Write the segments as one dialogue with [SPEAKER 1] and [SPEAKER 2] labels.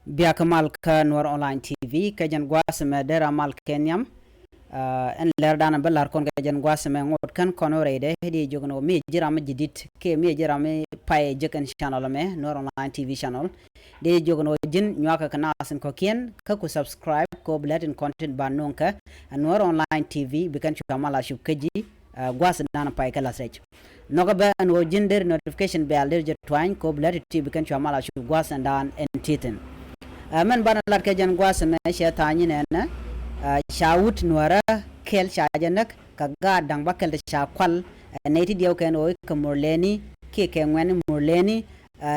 [SPEAKER 1] biak mal ka Noor Online TV ka jan gwasme dera mal kenyam en lerdana belar kon ka jan gwasme ngot kan konorede hedi jogno mi jirama jidit ke mi jirama pay jeken channel me Noor Online TV channel de jogno jin nywaka kana asen ko kien ka ku subscribe ko blatin content banonka Noor Online TV bikan chamala shubkeji gwas dana pay kala sech noga ba an wo jinder notification bell der jetwain ko blatin TV bikan chamala shub gwas dan entiten man bana lat ka jan gwas me shetani nena shawut nuara kel shajanak ka gadang bakel sha kwal neti diaw ken o ka morleni ke ke ngwen morleni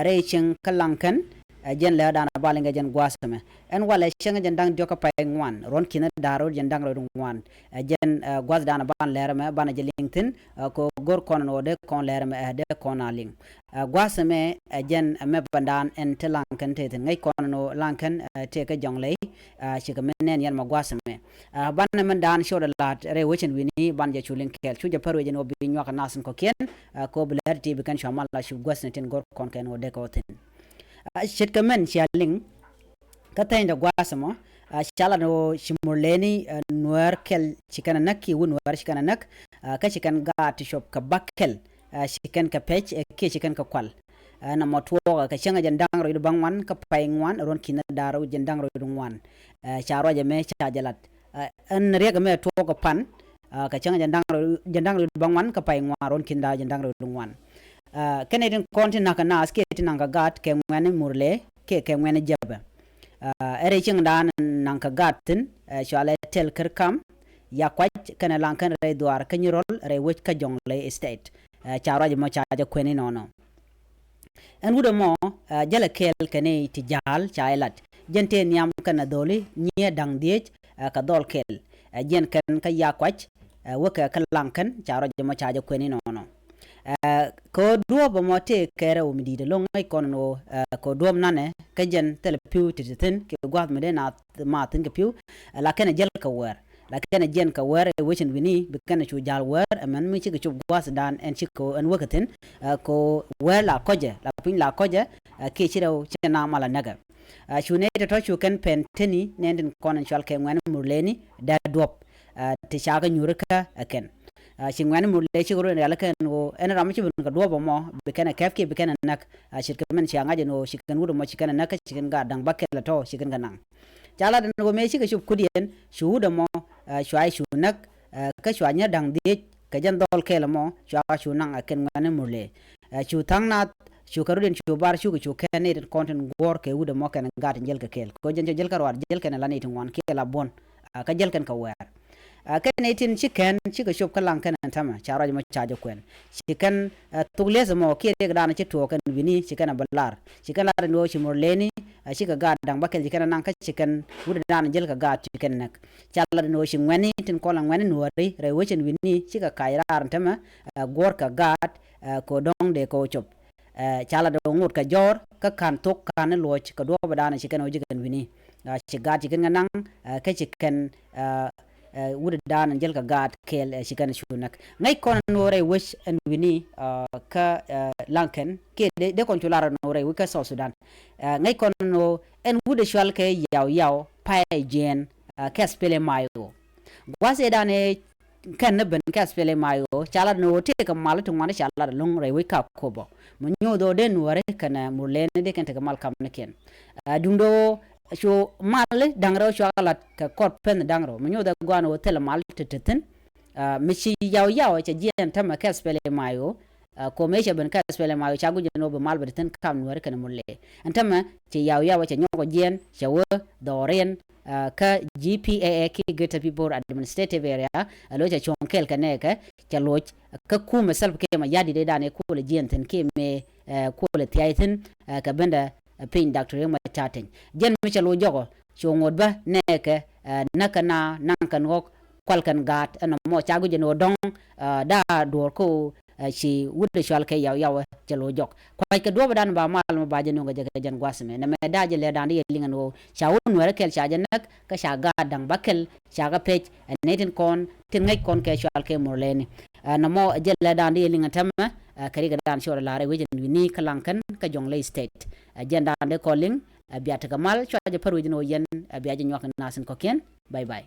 [SPEAKER 1] reaching kalankan jen la dana balinga jen gwas me en wala shenga jen dang joka pay ngwan ron kina daro jen dang ro ngwan jen gwas dana ban lera me bana je linkedin ko gor kon no de kon lera me de kon aling gwas me jen me bandan en telankan te ngai kon no lankan te ka jonglei chika menen yan ma gwas me ban men dan shoda lat re wichin wini ban je chulin kel chu je parwe jen obi nywaka nasin ko ken ko bler ti bi kan shamal la shu gwas ten gor kon ken o de ko ten shit kamen shaling katay da gwasamo shala no shimurleni nuar kel chikana nakki wunwar chikana nak ka chikan ga to shop ka bakkel chikan ka pech ke chikan ka kwal na motwo ka changa jandang ro bangwan ka paingwan ron kina daro jandang ro dungwan charo je me cha jalat an rega me to ko pan ka changa jandang ro bangwan ka paingwan ron kinda jandang ro dungwan Canadian content nakana skate nanga gat ke ngwane murle ke ngwane jaba ere ching dan nanga gatin shale tel kirkam ya kwaj kana lankan re duar kanyirol re wich ka jongle estate charo je mo chaja kweni nono en wudo mo jala kel kane tijal chailat jente niam kana doli nye dang diech ka dol kel jen kan ka ya kwaj waka ka lankan charo je mo chaja kweni nono ko duob mo te kere o midide long ay kono ko duob nane ka jen tel piu titen ke gwat mede na ma tin ke piu la kana jel ka wer la kana jen ka wer e wichin wini be kana chu jal wer man mi chi ke chu gwas dan en chi ko en wakatin ko wer la koje la pin la koje ke chiro chena mala naga chu ne to chu kan pen teni nenden kono chal ke ngwan murleni da duob te chaga nyurka aken shingwan murle chigoro ne alaka no en ramchi bun ka do mo be kana kafke be kana nak shirka men shanga je no shikan wudo mo shikana nak shikan ga dang bakela to shikan ga nang jala den go me shika shub kudien shuda mo shwai shu nak ka shwanya dang de ka jan dol kela mo shwa shu nang aken ngane murle shu tang na shu karuden shu bar shu ku kene den content gor ke wudo mo kana ga jel ka kel ko jan jel ka war jel kana lani tin wan kela bon ka jel kan ka wer Canadian chicken chika shop kalang kan tama charo mo chajo kwen chicken tugle mo kire ga na chitu kan wini chicken balar chicken la no chimorleni chika ga dang bakel chicken nan ka chicken wuda dan jel ka ga chicken nak chala no chingwani tin kolang wani no re wichin wini chika kaira tama gor ka gat ko dong de ko chop chala do ngut ka jor ka kan tok kan loch ka do badana chicken o jigen wini chiga chicken nan ka chicken wuda dan jel ka gat kel shikan shunak ngai kon no re wish and wini ka lanken ke de kon tulara no re wika South Sudan ngai kon no en wuda shwal ke yaw pai jen ka spele mayo gwase dane kan ne ben ka spele mayo chala no te ka mal tu ngane chala long re wika kobo mo nyodo den wore kana murlene de kan te ka mal kam neken dundo so mal dangro shalat ka kot pen dangro menyo da gwano tel mal teten michi yaw cha jien tama ka spele mayo ko me cha ben ka spele mayo cha guje no be mal beten kam no kan mulle antama ti yaw cha nyoko jien cha wo doren ka GPA ki Greater People Administrative Area alo cha chonkel ka ne ka cha loch ka ku mesal ke ma yadi de dane ko le jien ten ke me ko le tiaiten ka benda pin doctor yang machaten jen mi chalo jogo chongod ba neke nakana nankan gok kwalkan gat ana mo chagu jeno dong da dor ko chi wudde shal ke yaw chalo jok kwai ka do badan ba mal ma baje no ga jan gwasme na me daje le dan ye lingan wo chawun wara kel chaje nak ka shaga dang bakel shaga pech netin kon tin ngai kon ke shal ke morleni na mo jelle dan ye lingan tamma kari ga dan shora lare wejin ni kalankan ka jonglei state agenda de calling biya ta kamal cho ja parwi no yen biya ja nyak nasin ko ken bye bye